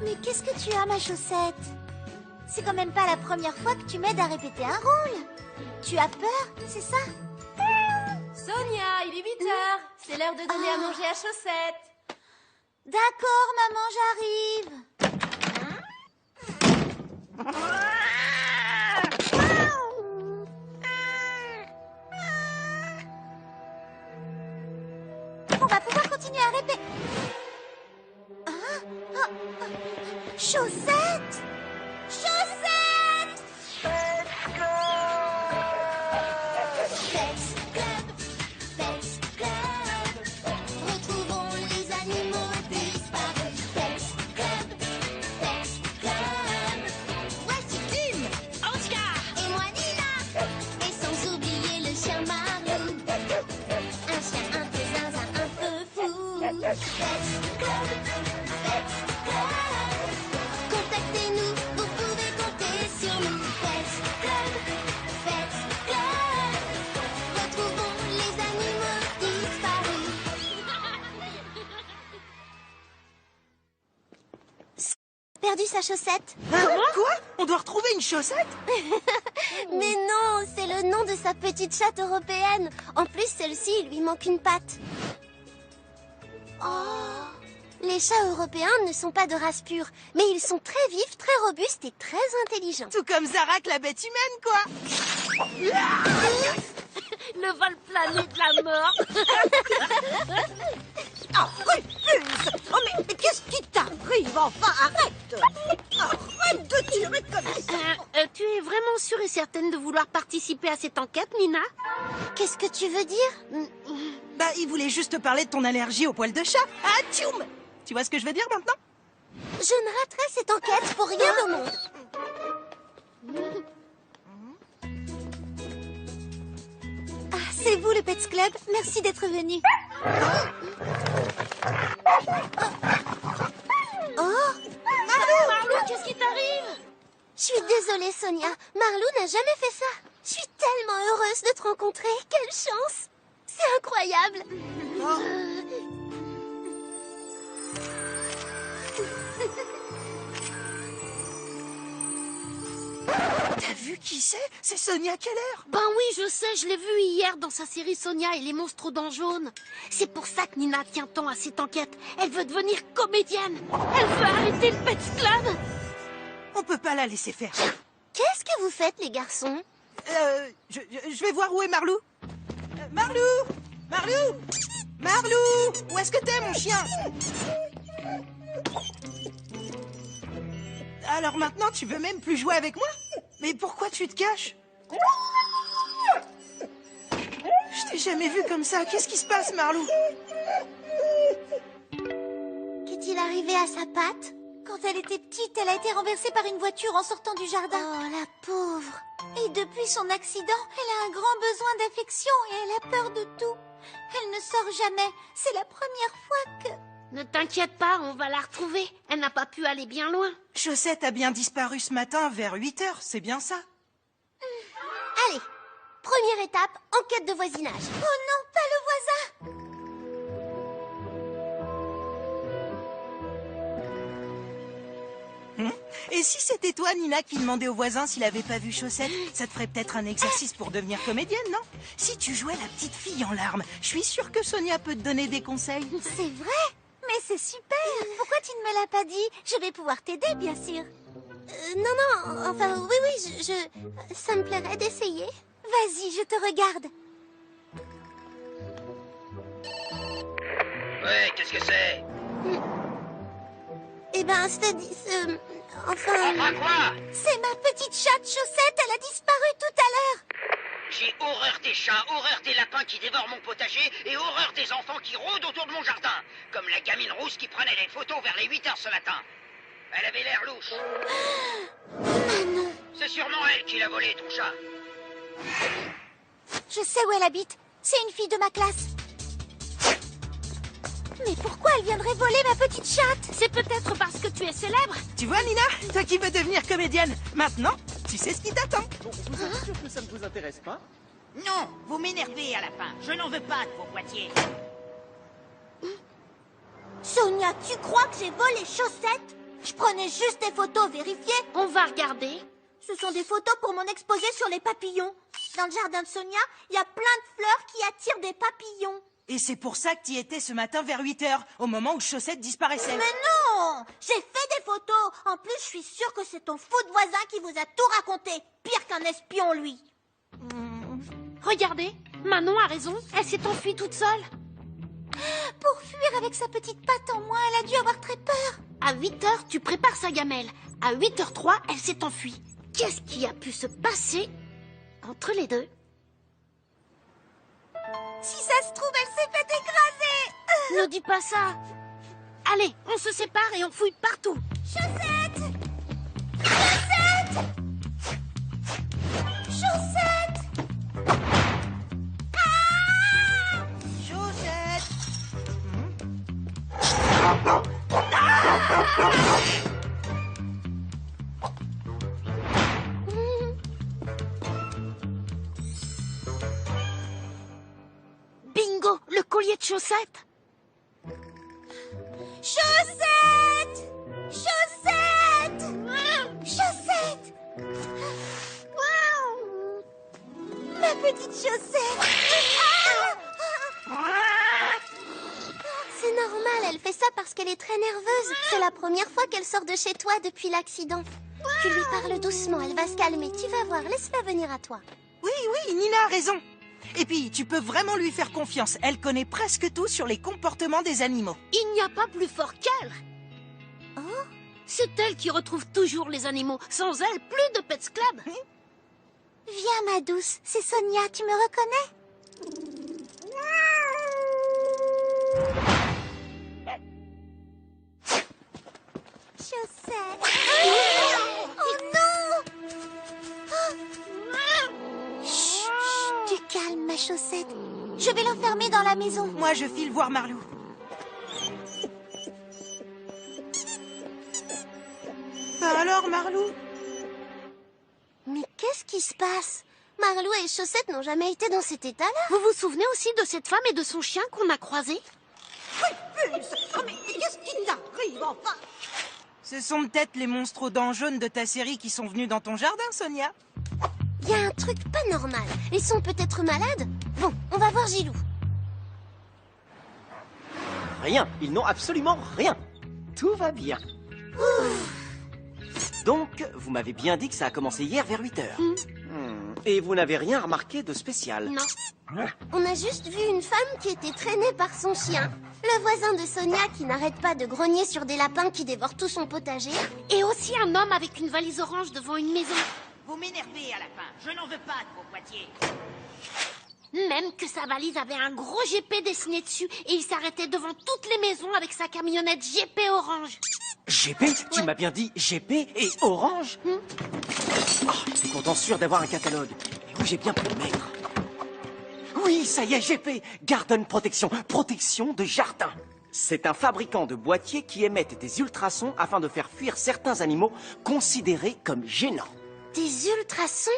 Mais qu'est-ce que tu as, ma chaussette? C'est quand même pas la première fois que tu m'aides à répéter un rôle. Tu as peur, c'est ça? Sonia, il est 8h. C'est l'heure de donner à manger à Chaussette. D'accord, maman, j'arrive. On va pouvoir continuer à répéter. Chaussette! Chaussette! Pets Club. Retrouvons les animaux disparus. Pets Club. Voici Tim, Oscar et moi Nina. Et sans oublier le chien Marlou. Un chien un peu zinzin, un peu fou. Pets Club. Contactez-nous, vous pouvez compter sur nous. Pets Club. Retrouvons les animaux disparus. Perdu sa chaussette. Quoi? On doit retrouver une chaussette? Mais non, c'est le nom de sa petite chatte européenne. En plus, celle-ci, il lui manque une patte. Oh. Les chats européens ne sont pas de race pure, mais ils sont très vifs, très robustes et très intelligents. Tout comme Zarak, la bête humaine, quoi. Le vol plané de la mort. Refuse! Oh mais qu'est-ce qui t'arrive? Enfin, arrête! Arrête de tirer comme ça! Tu es vraiment sûre et certaine de vouloir participer à cette enquête, Nina? Qu'est-ce que tu veux dire? Bah, il voulait juste te parler de ton allergie aux poils de chat. Ah, tchoum! Tu vois ce que je veux dire maintenant? Je ne raterai cette enquête pour rien au monde. Ah, c'est vous le Pets Club. Merci d'être venu. Oh, Marlou, qu'est-ce qui t'arrive? je suis désolée, Sonia. Marlou n'a jamais fait ça. Je suis tellement heureuse de te rencontrer. Quelle chance! C'est incroyable. T'as vu qui c'est? C'est Sonia Keller. Ben oui, je sais, je l'ai vue hier dans sa série Sonia et les monstres aux dents jaunes. C'est pour ça que Nina tient tant à cette enquête. Elle veut devenir comédienne. Elle veut arrêter le Pets Club. On peut pas la laisser faire. Qu'est-ce que vous faites, les garçons? Je vais voir où est Marlou. Marlou! Marlou! Marlou! Où est-ce que t'es, mon chien? Alors maintenant, tu veux même plus jouer avec moi? Mais pourquoi tu te caches? Je t'ai jamais vu comme ça. Qu'est-ce qui se passe, Marlou? Qu'est-il arrivé à sa patte? Quand elle était petite, elle a été renversée par une voiture en sortant du jardin. Oh, la pauvre. Et depuis son accident, elle a un grand besoin d'affection et elle a peur de tout. Elle ne sort jamais. C'est la première fois que... Ne t'inquiète pas, on va la retrouver. Elle n'a pas pu aller bien loin. Chaussette a bien disparu ce matin vers 8 heures, c'est bien ça? Allez, première étape, enquête de voisinage. Oh non, pas le voisin! Et si c'était toi, Nina, qui demandait au voisin s'il avait pas vu Chaussette? Ça te ferait peut-être un exercice pour devenir comédienne, non? Si tu jouais la petite fille en larmes, je suis sûre que Sonia peut te donner des conseils. C'est vrai? Mais c'est super! Pourquoi tu ne me l'as pas dit? Je vais pouvoir t'aider, bien sûr. Non, enfin, oui, ça me plairait d'essayer. Vas-y, je te regarde. Ouais, qu'est-ce que c'est? Eh ben, enfin... Enfin quoi? C'est ma petite chatte Chaussette, elle a disparu tout à l'heure. J'ai horreur des chats, horreur des lapins qui dévorent mon potager et horreur des enfants qui rôdent autour de mon jardin. Comme la gamine rousse qui prenait les photos vers les 8 heures ce matin. Elle avait l'air louche. Ah non. C'est sûrement elle qui l'a volé, ton chat. Je sais où elle habite. C'est une fille de ma classe. Mais pourquoi elle viendrait voler ma petite chatte? C'est peut-être parce que tu es célèbre. Tu vois, Nina, toi qui veux devenir comédienne, maintenant, tu sais ce qui t'attend. Vous êtes sûr que ça ne vous intéresse pas? Non, vous m'énervez à la fin. Je n'en veux pas de vos boîtiers. Sonia, tu crois que j'ai volé Chaussette? Je prenais juste des photos vérifiées. On va regarder. Ce sont des photos pour mon exposé sur les papillons. Dans le jardin de Sonia, il y a plein de fleurs qui attirent des papillons. Et c'est pour ça que tu y étais ce matin vers 8 h, au moment où Chaussette disparaissait. Mais non! J'ai fait des photos. En plus, je suis sûre que c'est ton fou de voisin qui vous a tout raconté. Pire qu'un espion, lui. Regardez, Manon a raison, elle s'est enfuie toute seule. Pour fuir avec sa petite patte en moins, elle a dû avoir très peur. À 8 h, tu prépares sa gamelle. À 8h03, elle s'est enfuie. Qu'est-ce qui a pu se passer entre les deux? Si ça se trouve, elle s'est fait écraser. Ne dis pas ça. Allez, on se sépare et on fouille partout. Chaussette! Chaussette! Chaussette! Chaussette! Bingo, le collier de chaussettes. Chaussette! Chaussette! Chaussette! Ma petite chaussette! C'est normal, elle fait ça parce qu'elle est très nerveuse. C'est la première fois qu'elle sort de chez toi depuis l'accident. Tu lui parles doucement, elle va se calmer. Tu vas voir, laisse-la venir à toi. Oui, Nina a raison. Et puis, tu peux vraiment lui faire confiance. Elle connaît presque tout sur les comportements des animaux. Il n'y a pas plus fort qu'elle. Oh, c'est elle qui retrouve toujours les animaux. Sans elle, plus de Pets Club. Viens, ma douce, c'est Sonia, tu me reconnais? Chaussette! Oh non! Chut, tu calmes, ma chaussette. Je vais l'enfermer dans la maison. Moi, je file voir Marlou. Alors, Marlou? Mais qu'est-ce qui se passe? Marlou et Chaussette n'ont jamais été dans cet état-là. Vous vous souvenez aussi de cette femme et de son chien qu'on a croisés? Oh, mais qu'est-ce qui t'arrive, enfin? Ce sont peut-être les monstres aux dents jaunes de ta série qui sont venus dans ton jardin, Sonia. Il y a un truc pas normal. Ils sont peut-être malades? Bon, on va voir Gilou. Rien, ils n'ont absolument rien. Tout va bien. Donc, vous m'avez bien dit que ça a commencé hier vers 8 h. Et vous n'avez rien remarqué de spécial? Non. On a juste vu une femme qui était traînée par son chien. Le voisin de Sonia qui n'arrête pas de grogner sur des lapins qui dévorent tout son potager. Et aussi un homme avec une valise orange devant une maison. Vous m'énervez à la fin. Je n'en veux pas de vos boîtiers. Même que sa valise avait un gros GP dessiné dessus et il s'arrêtait devant toutes les maisons avec sa camionnette GP orange. GP? Tu m'as bien dit GP et orange? Je suis content sûr d'avoir un catalogue. Mais où j'ai bien pu le mettre? Oui, ça y est, GP, Garden Protection, protection de jardin. C'est un fabricant de boîtiers qui émettent des ultrasons afin de faire fuir certains animaux considérés comme gênants. Des ultrasons?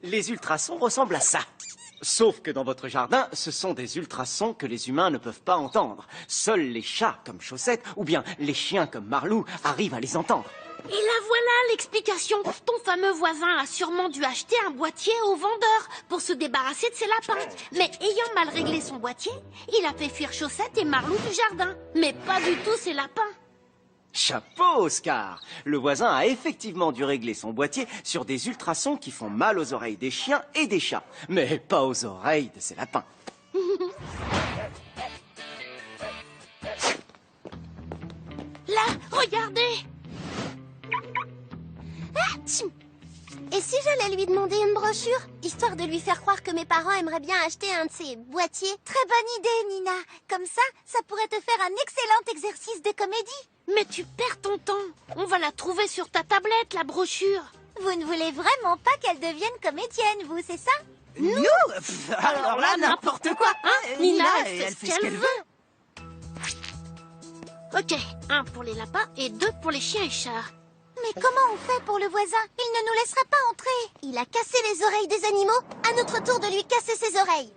Les ultrasons ressemblent à ça. Sauf que dans votre jardin, ce sont des ultrasons que les humains ne peuvent pas entendre. Seuls les chats comme Chaussette ou bien les chiens comme Marlou arrivent à les entendre. Et la voilà l'explication. Ton fameux voisin a sûrement dû acheter un boîtier au vendeur pour se débarrasser de ses lapins. Mais ayant mal réglé son boîtier, il a fait fuir Chaussette et Marlou du jardin. Mais pas du tout ses lapins. Chapeau, Oscar! Le voisin a effectivement dû régler son boîtier sur des ultrasons qui font mal aux oreilles des chiens et des chats, mais pas aux oreilles de ses lapins. Là, regardez! Et si j'allais lui demander une brochure, histoire de lui faire croire que mes parents aimeraient bien acheter un de ces boîtiers? Très bonne idée, Nina. Comme ça pourrait te faire un excellent exercice de comédie. Mais tu perds ton temps. On va la trouver sur ta tablette, la brochure. Vous ne voulez vraiment pas qu'elle devienne comédienne, vous, c'est ça? Nous? Alors là, n'importe quoi. Nina, elle fait ce qu'elle veut. Ok, 1 pour les lapins et 2 pour les chiens et chats. Mais comment on fait pour le voisin? Il ne nous laissera pas entrer. Il a cassé les oreilles des animaux, à notre tour de lui casser ses oreilles.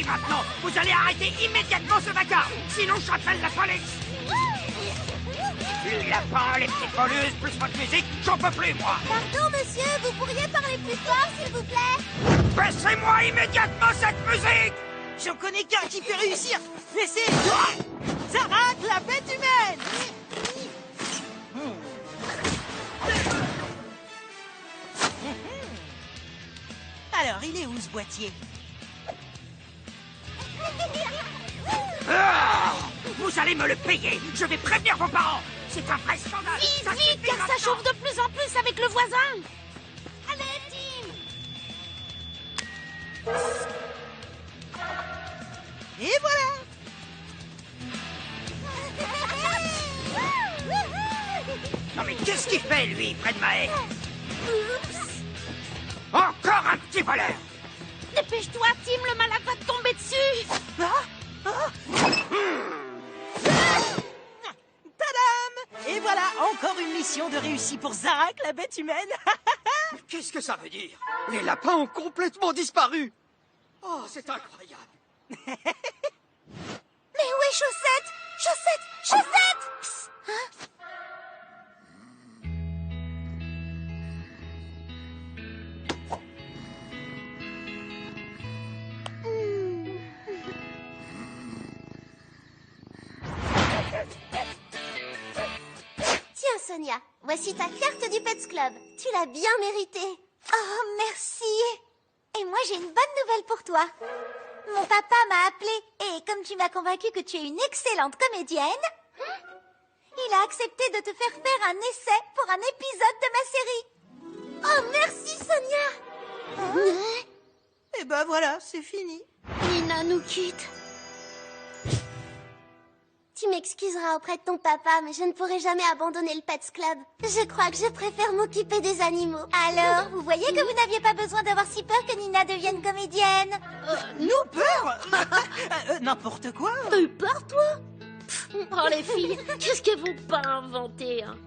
suffit maintenant. Vous allez arrêter immédiatement ce vacarme. Sinon, j'appelle la police. Les lapins, les petites voleuses, plus votre musique, j'en peux plus, moi. Pardon, monsieur, vous pourriez parler plus fort, s'il vous plaît? Baissez-moi immédiatement cette musique. J'en connais qu'un qui peut réussir. Laissez. Zarak, la bête humaine. Alors, il est où ce boîtier? Ah, vous allez me le payer. Je vais prévenir vos parents. C'est un vrai scandale. Vite, Ça vite, suffit car ça maintenant. chauffe de plus en plus avec le voisin. Allez, Tim. Et voilà. Non mais qu'est-ce qu'il fait, lui, près de ma haie? Encore un petit voleur. Dépêche-toi, Tim, le malade va te tomber dessus. Tadam! Et voilà, encore une mission de réussie pour Zarak, la bête humaine. Qu'est-ce que ça veut dire? Les lapins ont complètement disparu. Oh, c'est incroyable. Mais où est Chaussette? Chaussette! Chaussette! Psst, hein? Tiens, Sonia, voici ta carte du Pets Club. Tu l'as bien méritée. Oh, merci. Et moi, j'ai une bonne nouvelle pour toi. Mon papa m'a appelé et comme tu m'as convaincu que tu es une excellente comédienne, il a accepté de te faire un essai pour un épisode de ma série. Oh, merci, Sonia. Et ben voilà, c'est fini. Nina nous quitte. Tu m'excuseras auprès de ton papa, mais je ne pourrai jamais abandonner le Pets Club. Je crois que je préfère m'occuper des animaux. Alors, vous voyez que vous n'aviez pas besoin d'avoir si peur que Nina devienne comédienne. Nous peur. N'importe quoi. T'as eu peur, toi? Oh, les filles, qu'est-ce qu'elles vont pas inventer, hein?